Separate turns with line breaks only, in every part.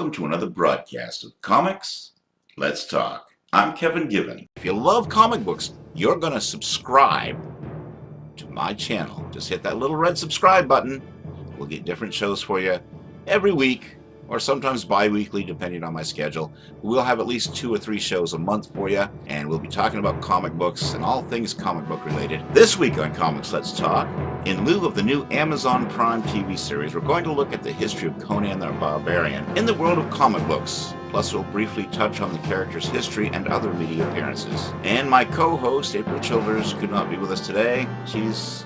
welcome to another broadcast of Comics Let's Talk. I'm Kevin Given. If you love comic books, you're going to subscribe to my channel. Just hit that little red subscribe button. We'll get different shows for you every week, or sometimes bi-weekly depending on my schedule. We'll have at least 2 or 3 shows a month for you, and we'll be talking about comic books and all things comic book related. This week on Comics Let's Talk, in lieu of the new Amazon Prime TV series, we're going to look at the history of Conan the Barbarian in the world of comic books. Plus, we'll briefly touch on the character's history and other media appearances. And my co-host, April Childers, could not be with us today. She's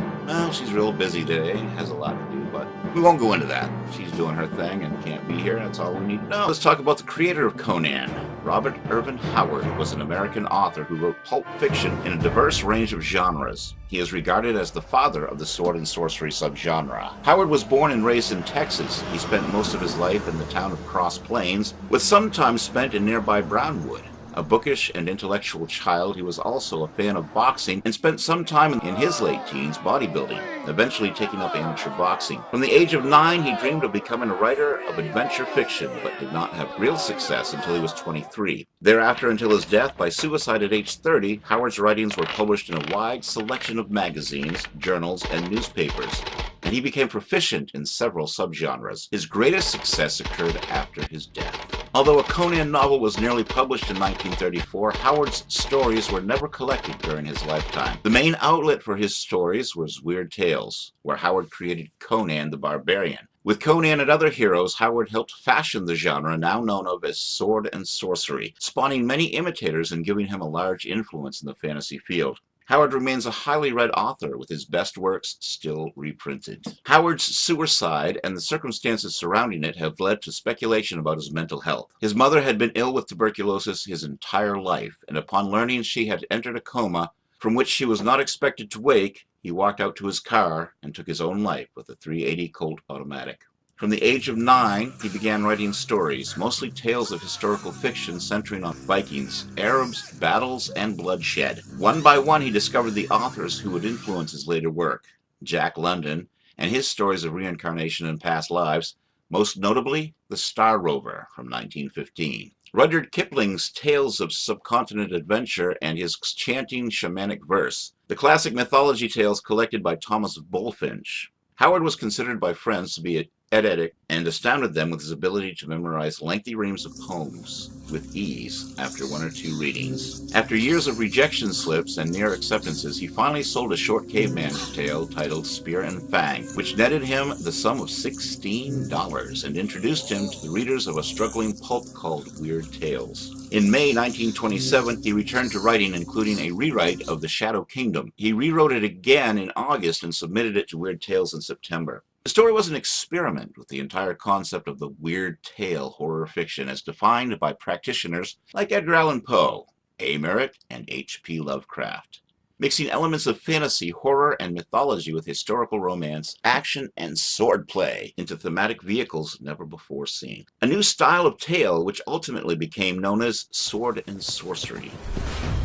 real busy today, has a lot to do, but we won't go into that. She's doing her thing and can't be here. That's all we need to know. Let's talk about the creator of Conan. Robert Irvin Howard was an American author who wrote pulp fiction in a diverse range of genres. He is regarded as the father of the Sword and Sorcery subgenre. Howard was born and raised in Texas. He spent most of his life in the town of Cross Plains, with some time spent in nearby Brownwood. A bookish and intellectual child, he was also a fan of boxing and spent some time in his late teens bodybuilding, eventually taking up amateur boxing. From the age of 9, he dreamed of becoming a writer of adventure fiction, but did not have real success until he was 23. Thereafter, until his death by suicide at age 30, Howard's writings were published in a wide selection of magazines, journals, and newspapers, and he became proficient in several subgenres. His greatest success occurred after his death. Although a Conan novel was nearly published in 1934, Howard's stories were never collected during his lifetime. The main outlet for his stories was Weird Tales, where Howard created Conan the Barbarian. With Conan and other heroes, Howard helped fashion the genre now known of as Sword and Sorcery, spawning many imitators and giving him a large influence in the fantasy field. Howard remains a highly read author, with his best works still reprinted. Howard's suicide and the circumstances surrounding it have led to speculation about his mental health. His mother had been ill with tuberculosis his entire life, and upon learning she had entered a coma from which she was not expected to wake, he walked out to his car and took his own life with a .380 Colt automatic. From the age of 9, he began writing stories, mostly tales of historical fiction centering on Vikings, Arabs, battles, and bloodshed. One by one, he discovered the authors who would influence his later work: Jack London and his stories of reincarnation and past lives, most notably The Star Rover from 1915. Rudyard Kipling's Tales of Subcontinent Adventure and his chanting shamanic verse. The classic mythology tales collected by Thomas Bulfinch. Howard was considered by friends to be an eidetic and astounded them with his ability to memorize lengthy reams of poems with ease after 1 or 2 readings. After years of rejection slips and near acceptances, he finally sold a short caveman tale titled Spear and Fang, which netted him the sum of $16 and introduced him to the readers of a struggling pulp called Weird Tales. In May 1927, he returned to writing, including a rewrite of The Shadow Kingdom. He rewrote it again in August and submitted it to Weird Tales in September. The story was an experiment with the entire concept of the weird tale horror fiction as defined by practitioners like Edgar Allan Poe, A. Merritt, and H.P. Lovecraft, mixing elements of fantasy, horror, and mythology with historical romance, action, and swordplay into thematic vehicles never before seen. A new style of tale which ultimately became known as Sword and Sorcery,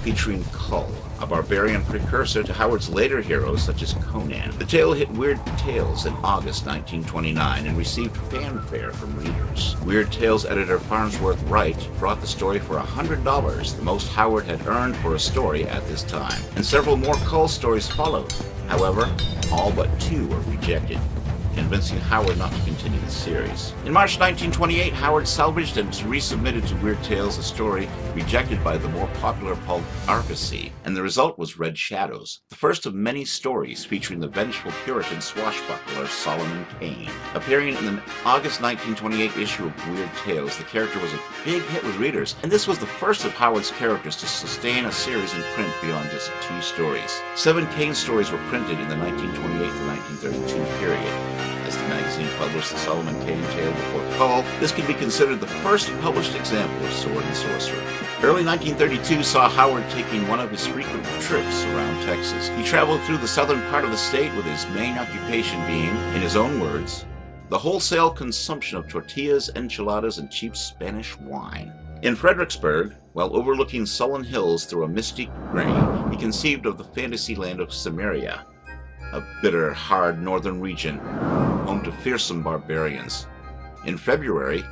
featuring Kull, a barbarian precursor to Howard's later heroes such as Conan. The tale hit Weird Tales in August 1929 and received fanfare from readers. Weird Tales editor Farnsworth Wright brought the story for $100, the most Howard had earned for a story at this time, and several more Kull stories followed. However, all but 2 were rejected, convincing Howard not to continue the series. In March 1928, Howard salvaged and resubmitted to Weird Tales a story rejected by the more popular pulp Argosy, and the result was Red Shadows, the first of many stories featuring the vengeful Puritan swashbuckler Solomon Kane. Appearing in the August 1928 issue of Weird Tales, the character was a big hit with readers, and this was the first of Howard's characters to sustain a series in print beyond just 2 stories. 7 Kane stories were printed in the 1928 to 1932 period. As the magazine published the Solomon Kane tale before Kull, this could be considered the first published example of Sword and Sorcery. Early 1932 saw Howard taking one of his frequent trips around Texas. He traveled through the southern part of the state with his main occupation being, in his own words, the wholesale consumption of tortillas, enchiladas, and cheap Spanish wine. In Fredericksburg, while overlooking sullen hills through a misty grain, he conceived of the fantasy land of Samaria, a bitter, hard northern region home to fearsome barbarians. In February,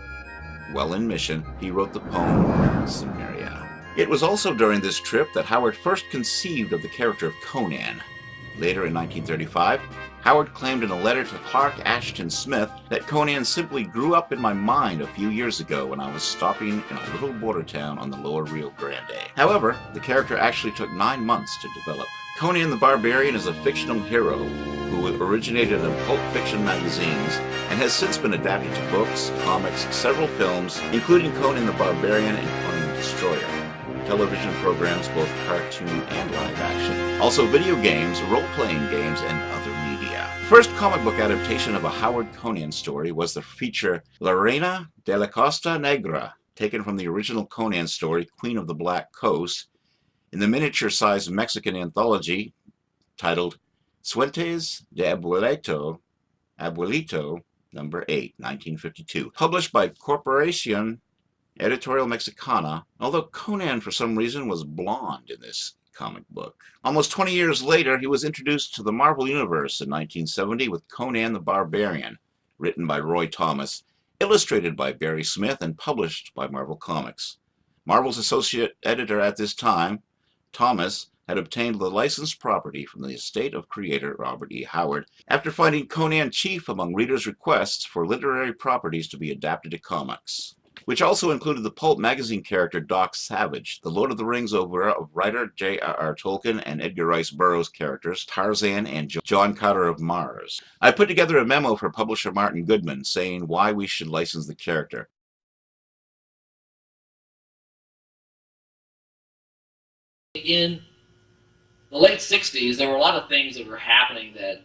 While in mission, he wrote the poem Cimmeria. It was also during this trip that Howard first conceived of the character of Conan. Later in 1935, Howard claimed in a letter to Clark Ashton Smith that Conan simply grew up in my mind a few years ago when I was stopping in a little border town on the lower Rio Grande. However, the character actually took 9 months to develop. Conan the Barbarian is a fictional hero who originated in pulp fiction magazines and has since been adapted to books, comics, several films, including Conan the Barbarian and Conan the Destroyer, television programs, both cartoon and live action, also video games, role-playing games, and other media. The first comic book adaptation of a Howard Conan story was the feature La Reina de la Costa Negra, taken from the original Conan story Queen of the Black Coast, in the miniature-sized Mexican anthology titled Suentes de Abuelito, number 8, 1952, published by Corporación Editorial Mexicana, although Conan for some reason was blonde in this comic book. Almost 20 years later, he was introduced to the Marvel Universe in 1970 with Conan the Barbarian, written by Roy Thomas, illustrated by Barry Smith, and published by Marvel Comics. Marvel's associate editor at this time, Thomas, had obtained the licensed property from the estate of creator Robert E. Howard after finding Conan chief among readers' requests for literary properties to be adapted to comics, which also included the pulp magazine character Doc Savage, the Lord of the Rings of writer J.R.R. Tolkien and Edgar Rice Burroughs characters Tarzan and John Carter of Mars. I put together a memo for publisher Martin Goodman saying why we should license the character.
In the late 60s, there were a lot of things that were happening that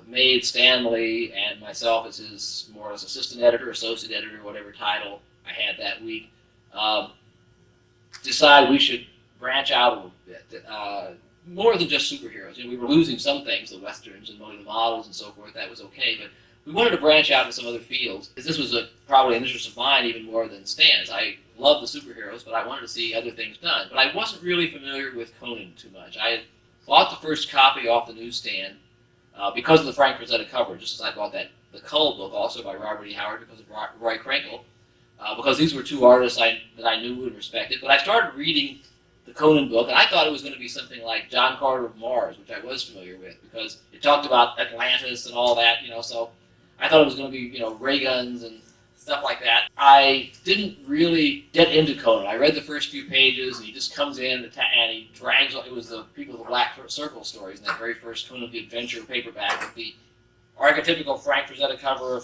made Stan Lee and myself, as his more as assistant editor, associate editor, whatever title I had that week, decide we should branch out a little bit. More than just superheroes. You know, we were losing some things, the westerns and the models and so forth. That was okay, but we wanted to branch out into some other fields. Because this was probably an interest of mine even more than Stan's. I love the superheroes, but I wanted to see other things done. But I wasn't really familiar with Conan too much. I had bought the first copy off the newsstand because of the Frank Frazetta cover, just as I bought the Kull book also by Robert E. Howard because of Roy Krenkel, because these were two artists that I knew and respected. But I started reading the Conan book, and I thought it was going to be something like John Carter of Mars, which I was familiar with because it talked about Atlantis and all that, so I thought it was going to be, ray guns and stuff like that. I didn't really get into Conan. I read the first few pages, and he just comes in and he drags. It was the People of the Black Circle stories in that very first Conan the Adventurer paperback with the archetypical Frank Frazetta cover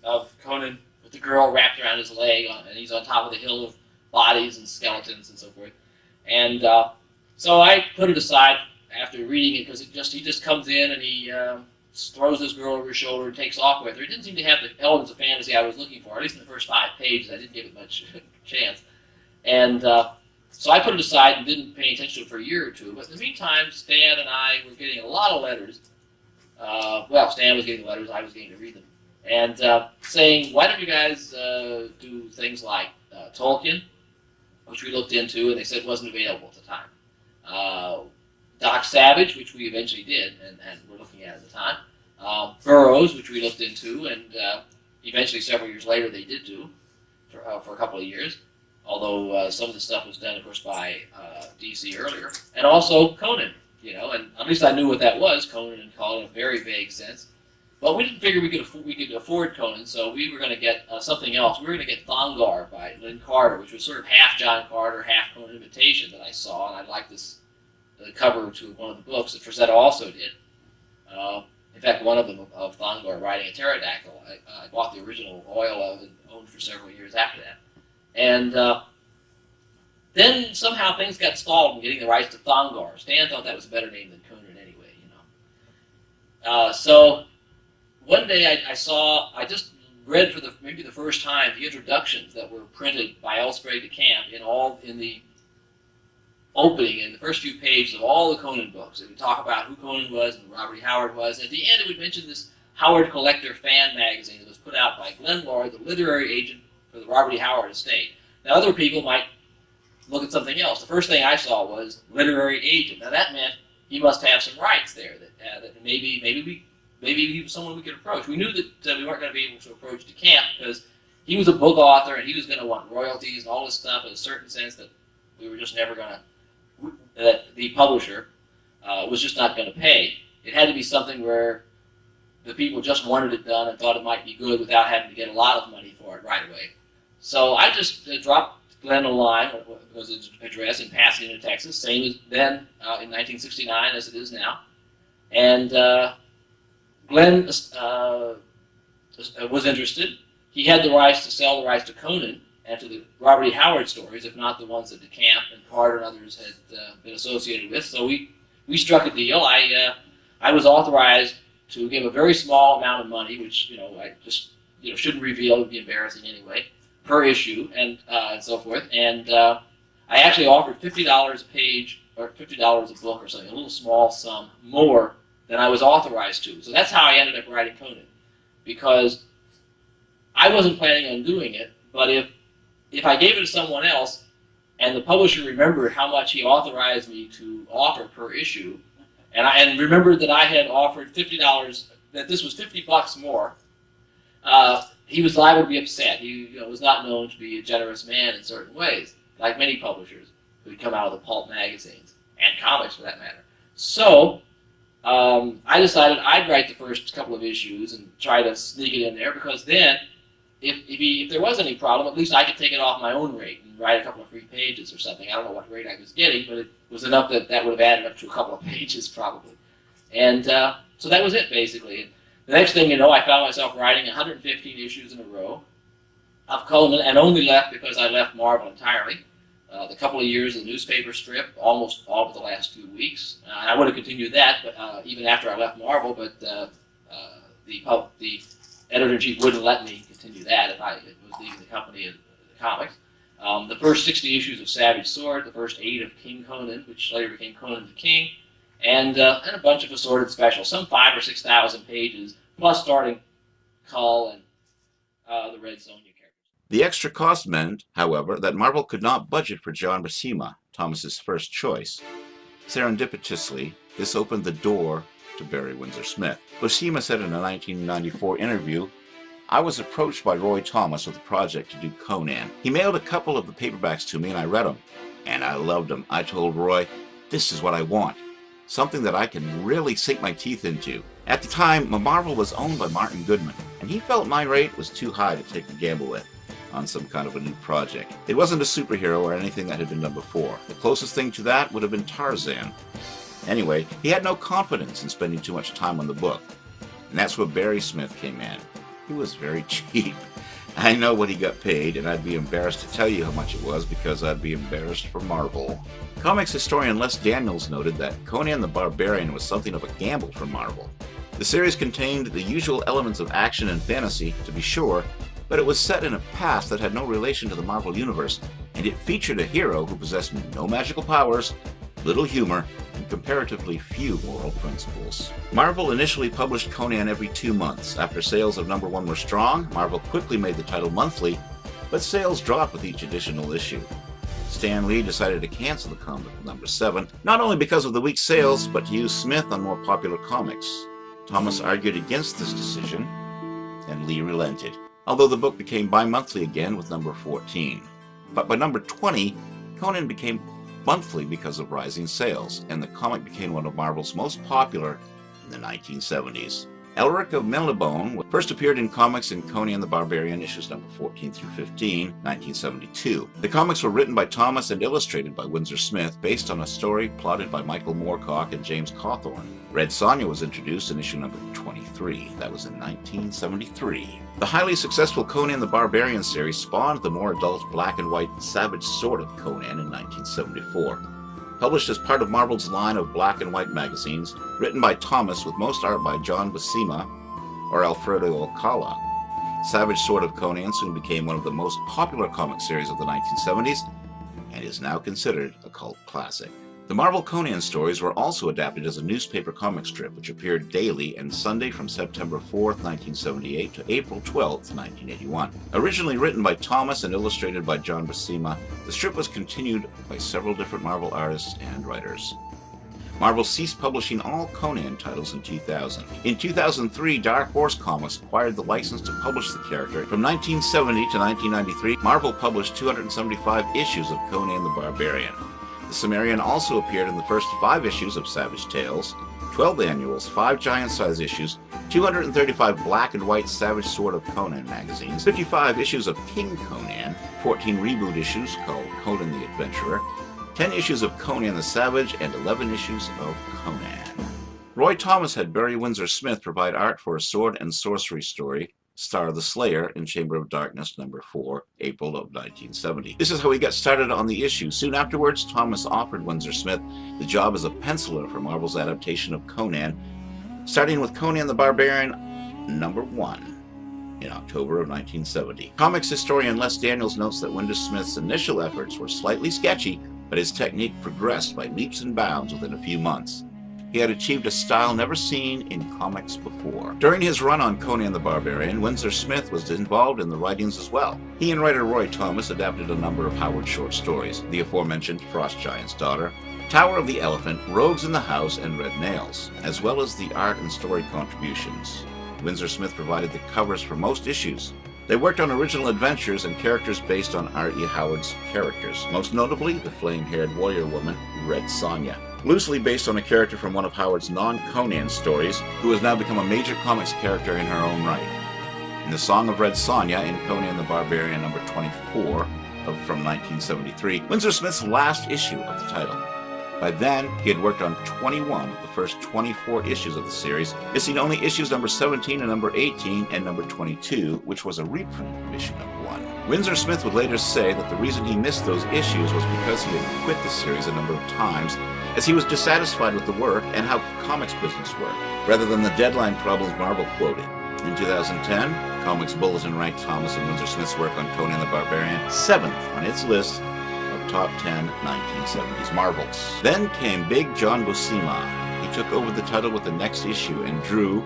of Conan with the girl wrapped around his leg, and he's on top of the hill of bodies and skeletons and so forth. And so I put it aside after reading it because he just comes in and he throws this girl over his shoulder and takes off with her. It didn't seem to have the elements of fantasy I was looking for, at least in the first 5 pages. I didn't give it much chance. And so I put it aside and didn't pay attention to it for a year or two. But in the meantime, Stan and I were getting a lot of letters. Well, Stan was getting the letters, I was getting to read them. And saying, why don't you guys do things like Tolkien, which we looked into, and they said wasn't available at the time. Doc Savage, which we eventually did, and were looking at the time. Burroughs, which we looked into, and eventually several years later they did do for a couple of years, although some of the stuff was done, of course, by DC earlier. And also Conan, and at least I knew what that was, Conan and Conan in a very vague sense. But we didn't figure we could afford Conan, so we were going to get something else. We were going to get Thongar by Lynn Carter, which was sort of half John Carter, half Conan imitation that I saw, and I liked the cover to one of the books that Frazetta also did. In fact, one of them of Thongar riding a pterodactyl. I bought the original oil of and owned for several years after that. And then somehow things got stalled in getting the rights to Thongar. Stan thought that was a better name than Conan anyway, So one day I just read for maybe the first time the introductions that were printed by L. Sprague de Camp in the opening in the first few pages of all the Conan books. It would talk about who Conan was and who Robert E. Howard was. And at the end, it would mention this Howard Collector fan magazine that was put out by Glenn Lord, the literary agent for the Robert E. Howard estate. Now, other people might look at something else. The first thing I saw was literary agent. Now, that meant he must have some rights there that maybe he was someone we could approach. We knew that we weren't going to be able to approach DeCamp because he was a book author, and he was going to want royalties and all this stuff in a certain sense that we were just never going to, that the publisher was just not going to pay. It had to be something where the people just wanted it done and thought it might be good without having to get a lot of money for it right away. So I just dropped Glenn a line, was his address, in Pasadena, Texas, same as then in 1969 as it is now. And Glenn was interested. He had the rights to sell the rights to Conan and to the Robert E. Howard stories, if not the ones that DeCamp and Carter and others had been associated with. So we struck a deal. I was authorized to give a very small amount of money, which I just shouldn't reveal; it would be embarrassing anyway, per issue and so forth. And I actually offered $50 a page or $50 a book or something, a little small sum more than I was authorized to. So that's how I ended up writing Conan, because I wasn't planning on doing it. But if I gave it to someone else, and the publisher remembered how much he authorized me to offer per issue, and remembered that I had offered $50, that this was $50 more, he was liable to be upset. He was not known to be a generous man in certain ways, like many publishers who would come out of the pulp magazines, and comics for that matter. So I decided I'd write the first couple of issues and try to sneak it in there, because then, if there was any problem, at least I could take it off my own rate and write a couple of free pages or something. I don't know what rate I was getting, but it was enough that would have added up to a couple of pages probably. And so that was it, basically. And the next thing you know, I found myself writing 115 issues in a row of Conan, and only left because I left Marvel entirely. The couple of years of the newspaper strip, almost all but the last 2 weeks. I would have continued that, but even after I left Marvel, but the editor-in-chief wouldn't let me continue that if I was leaving the company of the comics. The first 60 issues of Savage Sword, the first 8 of King Conan, which later became Conan the King, and a bunch of assorted specials, some 5,000 or 6,000 pages, plus starting Kull and the Red Sonja characters.
The extra cost meant, however, that Marvel could not budget for John Buscema, Thomas's first choice. Serendipitously, this opened the door to Barry Windsor Smith. Buscema said in a 1994 interview, "I was approached by Roy Thomas with a project to do Conan. He mailed a couple of the paperbacks to me and I read them. And I loved them. I told Roy, this is what I want. Something that I can really sink my teeth into." At the time, Marvel was owned by Martin Goodman, and he felt my rate was too high to take the gamble with on some kind of a new project. It wasn't a superhero or anything that had been done before. The closest thing to that would have been Tarzan. Anyway, he had no confidence in spending too much time on the book. And that's where Barry Smith came in. He was very cheap. I know what he got paid, and I'd be embarrassed to tell you how much it was, because I'd be embarrassed for Marvel. Comics historian Les Daniels noted that Conan the Barbarian was something of a gamble for Marvel. The series contained the usual elements of action and fantasy, to be sure, but it was set in a past that had no relation to the Marvel Universe, and it featured a hero who possessed no magical powers, little humor, and comparatively few moral principles. Marvel initially published Conan every 2 months. After sales of #1 were strong, Marvel quickly made the title monthly, but sales dropped with each additional issue. Stan Lee decided to cancel the comic with #7, not only because of the weak sales, but to use Smith on more popular comics. Thomas argued against this decision, and Lee relented, although the book became bi-monthly again with #14. But by #20, Conan became monthly because of rising sales, and the comic became one of Marvel's most popular in the 1970s. Elric of Melniboné first appeared in comics in Conan the Barbarian issues #14 through 15, 1972. The comics were written by Thomas and illustrated by Windsor Smith, based on a story plotted by Michael Moorcock and James Cawthorne. Red Sonja was introduced in issue #23. That was in 1973. The highly successful Conan the Barbarian series spawned the more adult black and white Savage Sword of Conan in 1974. Published as part of Marvel's line of black and white magazines, written by Thomas with most art by John Buscema or Alfredo Alcala. Savage Sword of Conan soon became one of the most popular comic series of the 1970s and is now considered a cult classic. The Marvel Conan stories were also adapted as a newspaper comic strip, which appeared daily and Sunday from September 4th, 1978 to April 12th, 1981. Originally written by Thomas and illustrated by John Buscema, the strip was continued by several different Marvel artists and writers. Marvel ceased publishing all Conan titles in 2000. In 2003, Dark Horse Comics acquired the license to publish the character. From 1970 to 1993, Marvel published 275 issues of Conan the Barbarian. The Cimmerian also appeared in the first 5 issues of Savage Tales, 12 annuals, 5 giant-size issues, 235 black and white Savage Sword of Conan magazines, 55 issues of King Conan, 14 reboot issues called Conan the Adventurer, 10 issues of Conan the Savage, and 11 issues of Conan. Roy Thomas had Barry Windsor Smith provide art for a Sword and Sorcery story, Star the Slayer, in Chamber of Darkness #4, April of 1970. This is how he got started on the issue. Soon afterwards, Thomas offered Windsor Smith the job as a penciler for Marvel's adaptation of Conan, starting with Conan the Barbarian #1. In October of 1970. Comics historian Les Daniels notes that Windsor Smith's initial efforts were slightly sketchy, but his technique progressed by leaps and bounds within a few months. He had achieved a style never seen in comics before. During his run on Conan the Barbarian, Windsor Smith was involved in the writings as well. He and writer Roy Thomas adapted a number of Howard short stories, the aforementioned Frost Giant's Daughter, Tower of the Elephant, Rogues in the House, and Red Nails, as well as the art and story contributions. Windsor Smith provided the covers for most issues. They worked on original adventures and characters based on R.E. Howard's characters, most notably the flame-haired warrior woman, Red Sonja. Loosely based on a character from one of Howard's non-Conan stories, who has now become a major comics character in her own right. In the Song of Red Sonja in Conan the Barbarian #24 from 1973, Windsor Smith's last issue of the title. By then, he had worked on 21 of the first 24 issues of the series, missing only issues #17 and #18 and #22, which was a reprint of issue #1. Windsor Smith would later say that the reason he missed those issues was because he had quit the series a number of times, as he was dissatisfied with the work and how comics business worked, rather than the deadline problems Marvel quoted. In 2010, Comics Bulletin ranked Thomas and Windsor Smith's work on Conan the Barbarian 7th on its list of top 10 1970s Marvels. Then came Big John Buscema. He took over the title with the next issue and drew,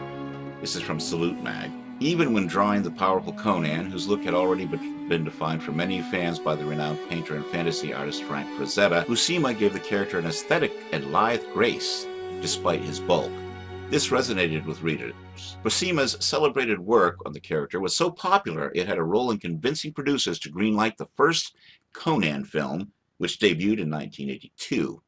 this is from Salute Mag, even when drawing the powerful Conan, whose look had already been defined for many fans by the renowned painter and fantasy artist Frank Frazetta, Buscema gave the character an aesthetic and lithe grace, despite his bulk. This resonated with readers. Buscema's celebrated work on the character was so popular it had a role in convincing producers to greenlight the first Conan film, which debuted in 1982.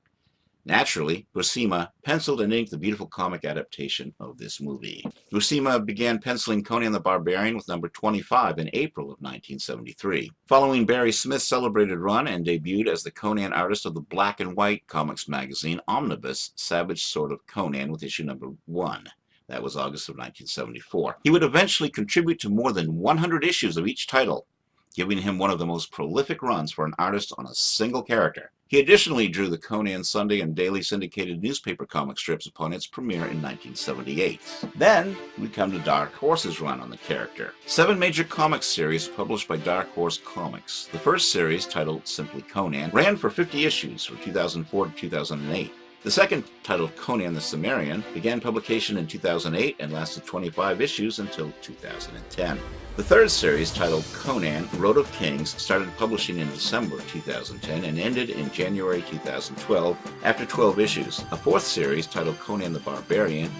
Naturally, Buscema penciled and inked the beautiful comic adaptation of this movie. Buscema began penciling Conan the Barbarian with #25 in April of 1973. Following Barry Smith's celebrated run and debuted as the Conan artist of the black and white comics magazine Omnibus, Savage Sword of Conan with issue #1. That was August of 1974. He would eventually contribute to more than 100 issues of each title, giving him one of the most prolific runs for an artist on a single character. He additionally drew the Conan Sunday and daily syndicated newspaper comic strips upon its premiere in 1978. Then we come to Dark Horse's run on the character. 7 major comic series published by Dark Horse Comics. The first series, titled simply Conan, ran for 50 issues from 2004 to 2008. The second, titled Conan the Cimmerian, began publication in 2008 and lasted 25 issues until 2010. The third series, titled Conan, Road of Kings, started publishing in December 2010 and ended in January 2012 after 12 issues. A fourth series, titled Conan the Barbarian,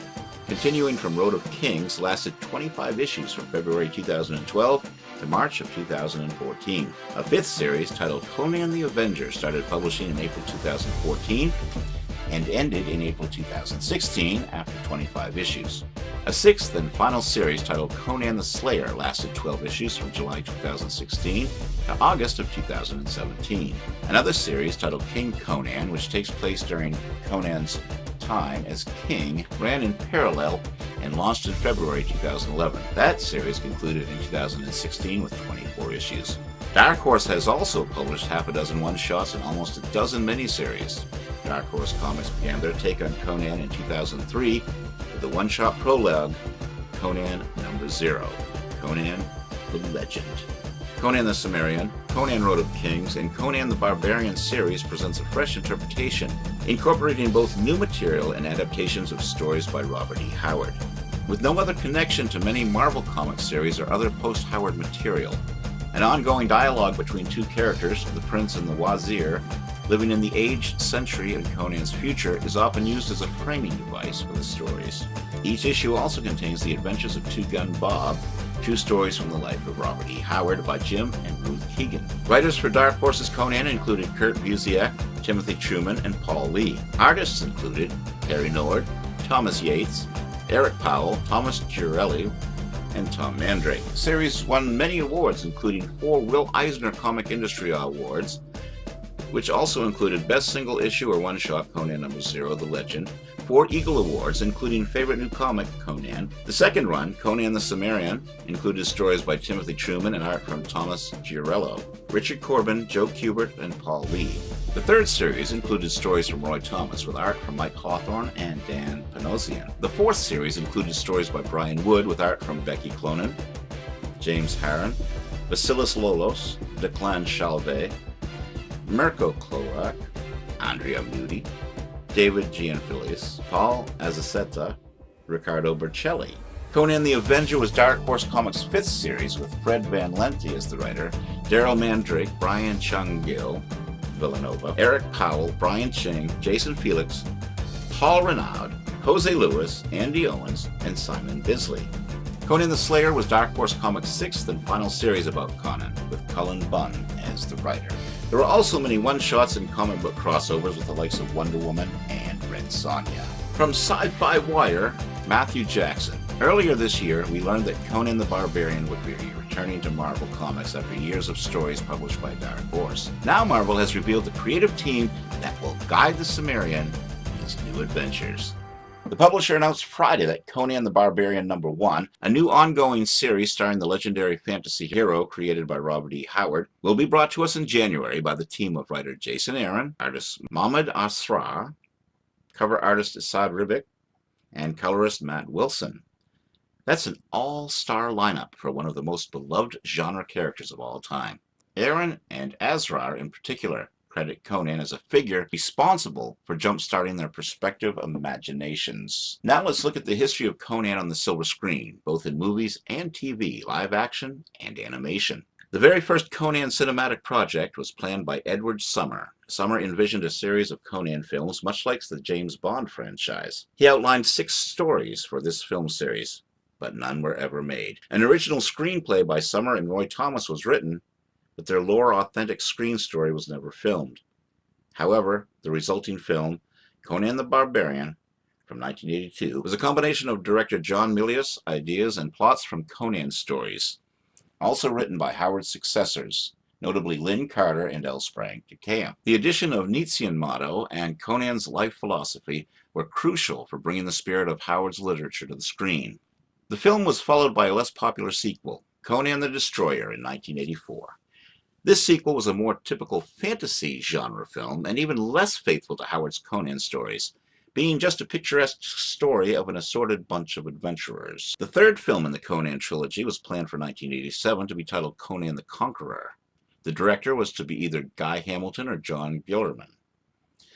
continuing from Road of Kings, lasted 25 issues from February 2012 to March of 2014. A fifth series, titled Conan the Adventurer, started publishing in April 2014 and ended in April 2016 after 25 issues. A sixth and final series titled Conan the Slayer lasted 12 issues from July 2016 to August of 2017. Another series titled King Conan, which takes place during Conan's time as king, ran in parallel and launched in February 2011. That series concluded in 2016 with 24 issues. Dark Horse has also published half a dozen one-shots and almost a dozen miniseries. Dark Horse Comics began their take on Conan in 2003 with the one-shot prologue, Conan #0, Conan the Legend. Conan the Cimmerian, Conan Road of Kings, and Conan the Barbarian series presents a fresh interpretation, incorporating both new material and adaptations of stories by Robert E. Howard. With no other connection to many Marvel Comics series or other post-Howard material, an ongoing dialogue between two characters, the Prince and the Wazir, living in the aged century in Conan's future, is often used as a framing device for the stories. Each issue also contains the adventures of Two Gun Bob, true stories from the life of Robert E. Howard by Jim and Ruth Keegan. Writers for Dark Horse's Conan included Kurt Busiek, Timothy Truman, and Paul Lee. Artists included Harry Nord, Thomas Yates, Eric Powell, Thomas Girelli, and Tom Mandrake. The series won many awards, including 4 Will Eisner Comic Industry Awards, which also included Best Single Issue or One-Shot Conan No. 0, The Legend, 4 Eagle Awards, including Favorite New Comic, Conan. The second run, Conan the Cimmerian, included stories by Timothy Truman and art from Thomas Giarello, Richard Corbin, Joe Kubert, and Paul Lee. The third series included stories from Roy Thomas with art from Mike Hawthorne and Dan Panosian. The fourth series included stories by Brian Wood with art from Becky Clonan, James Harron, Vasilis Lolos, Declan Shalvey, Mirko Klorak, Andrea Moody, David Gianfilis, Paul Azaceta, Riccardo Bercelli. Conan the Avenger was Dark Horse Comics' 5th series with Fred Van Lente as the writer, Daryl Mandrake, Brian Chung-Gil, Villanova, Eric Powell, Brian Ching, Jason Felix, Paul Renaud, Jose Lewis, Andy Owens, and Simon Bisley. Conan the Slayer was Dark Horse Comics' 6th and final series about Conan, with Cullen Bunn as the writer. There were also many one-shots and comic book crossovers with the likes of Wonder Woman and Red Sonja. From Sci-Fi Wire, Matthew Jackson. Earlier this year, we learned that Conan the Barbarian would be returning to Marvel Comics after years of stories published by Dark Horse. Now Marvel has revealed the creative team that will guide the Cimmerian in his new adventures. The publisher announced Friday that Conan the Barbarian No. 1, a new ongoing series starring the legendary fantasy hero created by Robert E. Howard, will be brought to us in January by the team of writer Jason Aaron, artist Mahmoud Asrar, cover artist Asad Ribic, and colorist Matt Wilson. That's an all-star lineup for one of the most beloved genre characters of all time. Aaron and Asrar in particular credit Conan as a figure responsible for jump-starting their prospective imaginations. Now let's look at the history of Conan on the silver screen, both in movies and TV, live action and animation. The very first Conan cinematic project was planned by Edward Summer. Summer envisioned a series of Conan films much like the James Bond franchise. He outlined 6 stories for this film series, but none were ever made. An original screenplay by Summer and Roy Thomas was written, but their lore-authentic screen story was never filmed. However, the resulting film, Conan the Barbarian, from 1982, was a combination of director John Milius' ideas and plots from Conan stories, also written by Howard's successors, notably Lynn Carter and L. Sprang de Camp. The addition of Nietzschean motto and Conan's life philosophy were crucial for bringing the spirit of Howard's literature to the screen. The film was followed by a less popular sequel, Conan the Destroyer, in 1984. This sequel was a more typical fantasy genre film and even less faithful to Howard's Conan stories, being just a picturesque story of an assorted bunch of adventurers. The third film in the Conan trilogy was planned for 1987 to be titled Conan the Conqueror. The director was to be either Guy Hamilton or John Guillermin.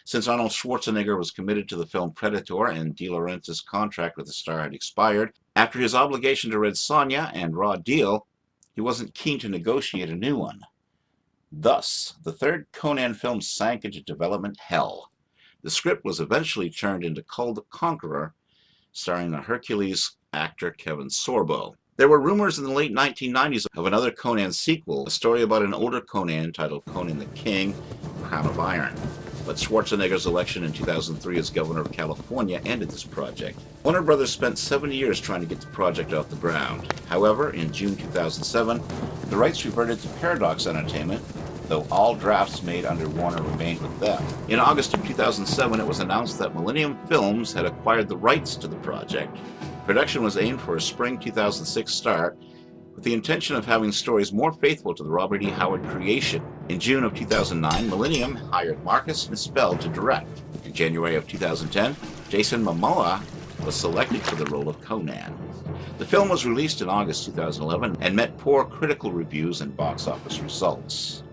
Since Arnold Schwarzenegger was committed to the film Predator and De Laurentiis' contract with the star had expired, after his obligation to Red Sonja and Raw Deal, he wasn't keen to negotiate a new one. Thus, the third Conan film sank into development hell. The script was eventually turned into Kull the Conqueror, starring the Hercules actor Kevin Sorbo. There were rumors in the late 1990s of another Conan sequel, a story about an older Conan titled Conan the King, Crown of Iron. But Schwarzenegger's election in 2003 as governor of California ended this project. Warner Brothers spent 7 years trying to get the project off the ground. However, in June 2007, the rights reverted to Paradox Entertainment, though all drafts made under Warner remained with them. In August of 2007, it was announced that Millennium Films had acquired the rights to the project. Production was aimed for a spring 2006 start, with the intention of having stories more faithful to the Robert E. Howard creation. In June of 2009, Millennium hired Marcus Nispel to direct. In January of 2010, Jason Momoa was selected for the role of Conan. The film was released in August 2011 and met poor critical reviews and box office results.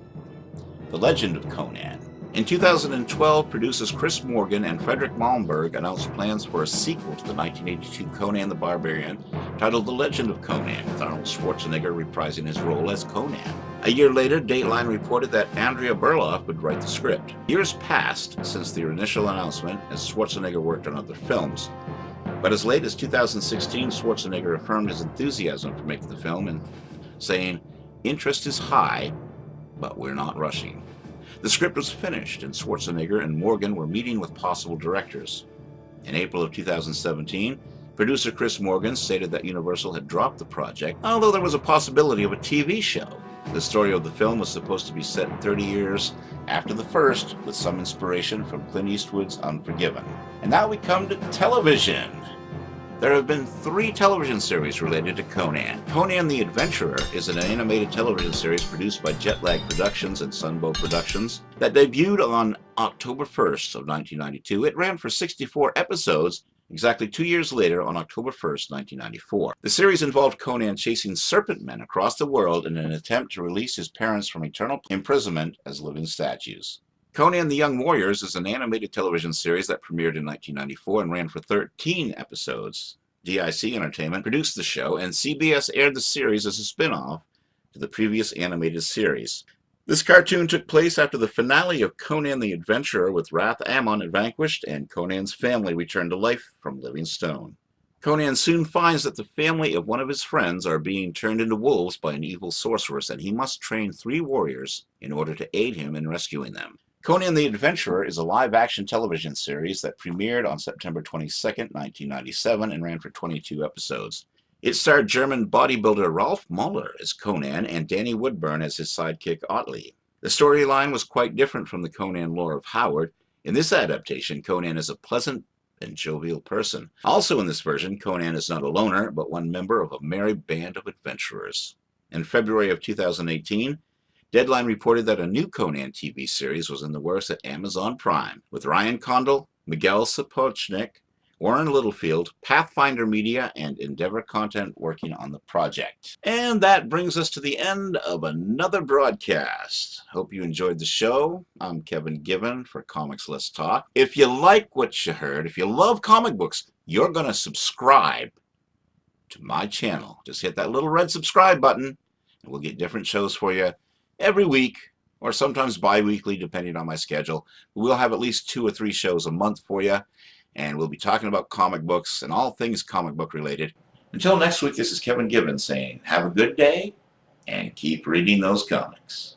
The Legend of Conan, In 2012, producers Chris Morgan and Frederick Malmberg announced plans for a sequel to the 1982 Conan the Barbarian titled The Legend of Conan, with Arnold Schwarzenegger reprising his role as Conan. A year later, Dateline reported that Andrea Berloff would write the script. Years passed since the initial announcement as Schwarzenegger worked on other films, but as late as 2016, Schwarzenegger affirmed his enthusiasm for making the film and saying, "Interest is high, but we're not rushing." The script was finished, and Schwarzenegger and Morgan were meeting with possible directors. In April of 2017, producer Chris Morgan stated that Universal had dropped the project, although there was a possibility of a TV show. The story of the film was supposed to be set 30 years after the first, with some inspiration from Clint Eastwood's Unforgiven. And now we come to television. There have been 3 television series related to Conan. Conan the Adventurer is an animated television series produced by Jetlag Productions and Sunbow Productions that debuted on October 1st of 1992. It ran for 64 episodes, exactly 2 years later on October 1st, 1994. The series involved Conan chasing serpent men across the world in an attempt to release his parents from eternal imprisonment as living statues. Conan the Young Warriors is an animated television series that premiered in 1994 and ran for 13 episodes. DIC Entertainment produced the show, and CBS aired the series as a spin-off to the previous animated series. This cartoon took place after the finale of Conan the Adventurer, with Wrath Ammon vanquished and Conan's family returned to life from living stone. Conan soon finds that the family of one of his friends are being turned into wolves by an evil sorceress, and he must train 3 warriors in order to aid him in rescuing them. Conan the Adventurer is a live-action television series that premiered on September 22, 1997 and ran for 22 episodes. It starred German bodybuilder Ralph Mahler as Conan and Danny Woodburn as his sidekick Otley. The storyline was quite different from the Conan lore of Howard. In this adaptation, Conan is a pleasant and jovial person. Also in this version, Conan is not a loner, but one member of a merry band of adventurers. In February of 2018, Deadline reported that a new Conan TV series was in the works at Amazon Prime, with Ryan Condal, Miguel Sapochnik, Warren Littlefield, Pathfinder Media, and Endeavor Content working on the project. And that brings us to the end of another broadcast. Hope you enjoyed the show. I'm Kevin Given for Comics Let's Talk. If you like what you heard, if you love comic books, you're going to subscribe to my channel. Just hit that little red subscribe button, and we'll get different shows for you every week, or sometimes bi-weekly, depending on my schedule. We'll have at least 2 or 3 shows a month for you, and we'll be talking about comic books and all things comic book related. Until next week, this is Kevin Given saying, have a good day, and keep reading those comics.